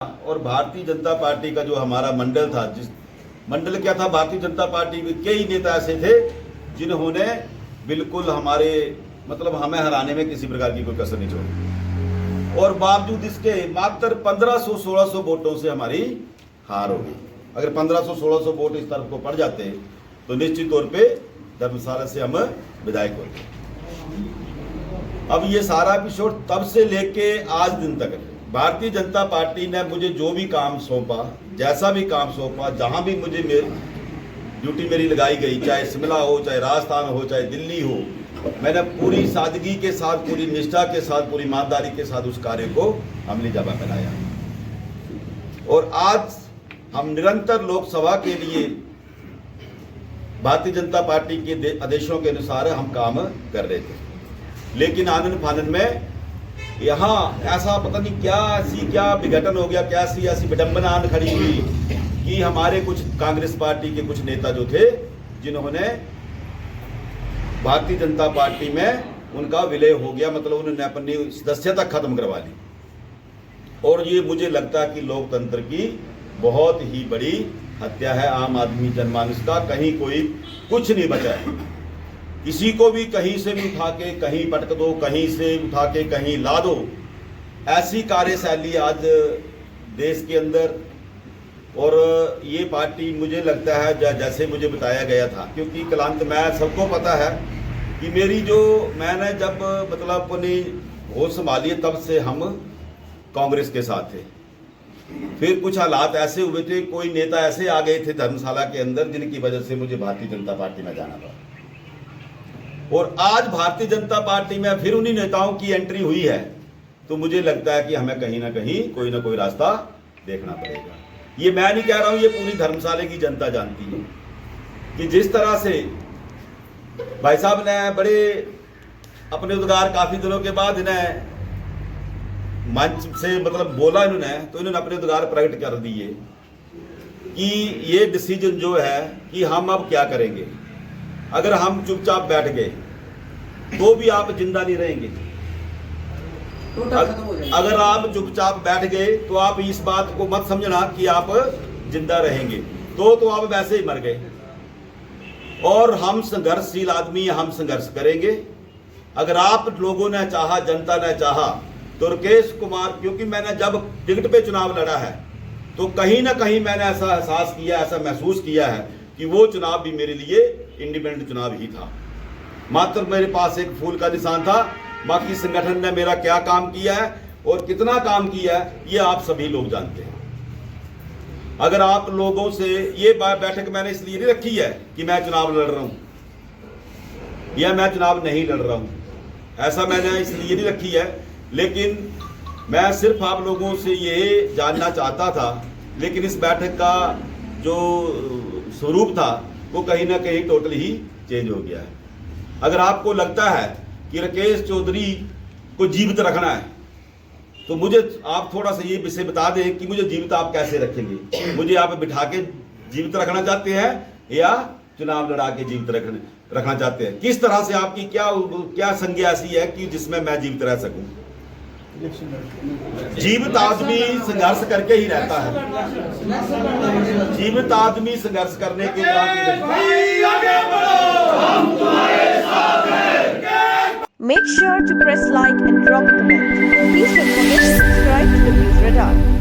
और भारतीय जनता पार्टी का जो हमारा मंडल था, जिस मंडल क्या था, भारतीय जनता पार्टी में कई नेता ऐसे थे जिन्होंने बिल्कुल हमारे मतलब हमें हराने में किसी प्रकार की कोई कसर नहीं छोड़ी और बावजूद इसके मात्र 1500-1600 वोटों से हमारी हार हो गई। अगर 1500-1600 वोट इस तरफ को पड़ जाते तो निश्चित तौर पे धर्मशाला से हम विधायक होते। अब ये सारा एपिसोड तब से लेके आज दिन तक भारतीय जनता पार्टी ने मुझे जो भी काम सौंपा, जैसा भी काम सौंपा, जहां भी मुझे ड्यूटी मेरी लगाई गई, चाहे शिमला हो, चाहे राजस्थान हो, चाहे दिल्ली हो, मैंने पूरी सादगी के साथ, पूरी निष्ठा के साथ, पूरी ईमानदारी के साथ उस कार्य को अमली जामा बनाया। और आज हम निरंतर लोकसभा के लिए भारतीय जनता पार्टी के आदेशों के अनुसार हम काम कर रहे थे, लेकिन आनंद फानंद में यहाँ ऐसा पता नहीं क्या विघटन हो गया, क्या ऐसी विडंबना खड़ी हुई कि हमारे कुछ कांग्रेस पार्टी के कुछ नेता जो थे जिन्होंने भारतीय जनता पार्टी में उनका विलय हो गया, मतलब उन्होंने अपनी सदस्यता खत्म करवा ली। और ये मुझे लगता है कि लोकतंत्र की बहुत ही बड़ी हत्या है। आम आदमी जनमानस का कहीं कोई कुछ नहीं बचा है। किसी को भी कहीं से भी उठा के कहीं पटक दो, कहीं से उठा के कहीं ला दो, ऐसी कार्यशैली आज देश के अंदर। और ये पार्टी मुझे लगता है जैसे मुझे बताया गया था, क्योंकि कलांत मैं सबको पता है कि मैंने जब मतलब अपनी होश संभाली तब से हम कांग्रेस के साथ थे। फिर कुछ हालात ऐसे हुए थे, कोई नेता ऐसे आ गए थे धर्मशाला के अंदर जिनकी वजह से मुझे भारतीय जनता पार्टी में जाना पड़ा। और आज भारतीय जनता पार्टी में फिर उन्हीं नेताओं की एंट्री हुई है, तो मुझे लगता है कि हमें कहीं ना कहीं कोई ना कोई रास्ता देखना पड़ेगा। ये मैं नहीं कह रहा हूं, ये पूरी धर्मशाला की जनता जानती है कि जिस तरह से भाई साहब ने बड़े अपने उद्गार काफी दिनों के बाद इन्हें मंच से मतलब बोला इन्होंने, तो इन्होंने अपने उद्गार प्रकट कर दिए कि ये डिसीजन जो है कि हम अब क्या करेंगे। अगर हम चुपचाप बैठ गए तो भी आप जिंदा नहीं रहेंगे। अगर आप चुपचाप बैठ गए तो आप इस बात को मत समझना कि आप जिंदा रहेंगे, तो आप वैसे ही मर गए। और हम संघर्षशील आदमी, हम संघर्ष करेंगे। अगर आप लोगों ने चाहा, जनता ने चाहा, तो राकेश कुमार, क्योंकि मैंने जब टिकट पे चुनाव लड़ा है तो कहीं ना कहीं मैंने ऐसा एहसास किया, ऐसा महसूस किया है कि वो चुनाव भी मेरे लिए इंडिपेंडेंट चुनाव ही था। मात्र मेरे पास एक फूल का निशान था। बाकी संगठन ने मेरा क्या काम किया है और कितना काम किया है ये आप सभी लोग जानते हैं। अगर आप लोगों से ये बैठक मैंने इसलिए नहीं रखी है कि मैं चुनाव लड़ रहा हूं या मैं चुनाव नहीं लड़ रहा हूं, ऐसा मैंने इसलिए नहीं रखी है, लेकिन मैं सिर्फ आप लोगों से ये जानना चाहता था। लेकिन इस बैठक का जो स्वरूप था वो कहीं ना कहीं टोटल ही चेंज हो गया है। अगर आपको लगता है कि राकेश चौधरी को जीवित रखना है तो मुझे आप थोड़ा सा ये विषय बता दें कि मुझे जीवित आप कैसे रखेंगे। मुझे आप बिठा के जीवित रखना चाहते हैं या चुनाव लड़ा के जीवित रखना चाहते हैं? किस तरह से आपकी क्या संज्ञा ऐसी है कि जिसमें मैं जीवित रह सकूं? जीवित आदमी संघर्ष करके ही रहता है। जीवित आदमी संघर्ष करने के Make sure to press like and drop a comment. Please don't forget to subscribe to the News Radar.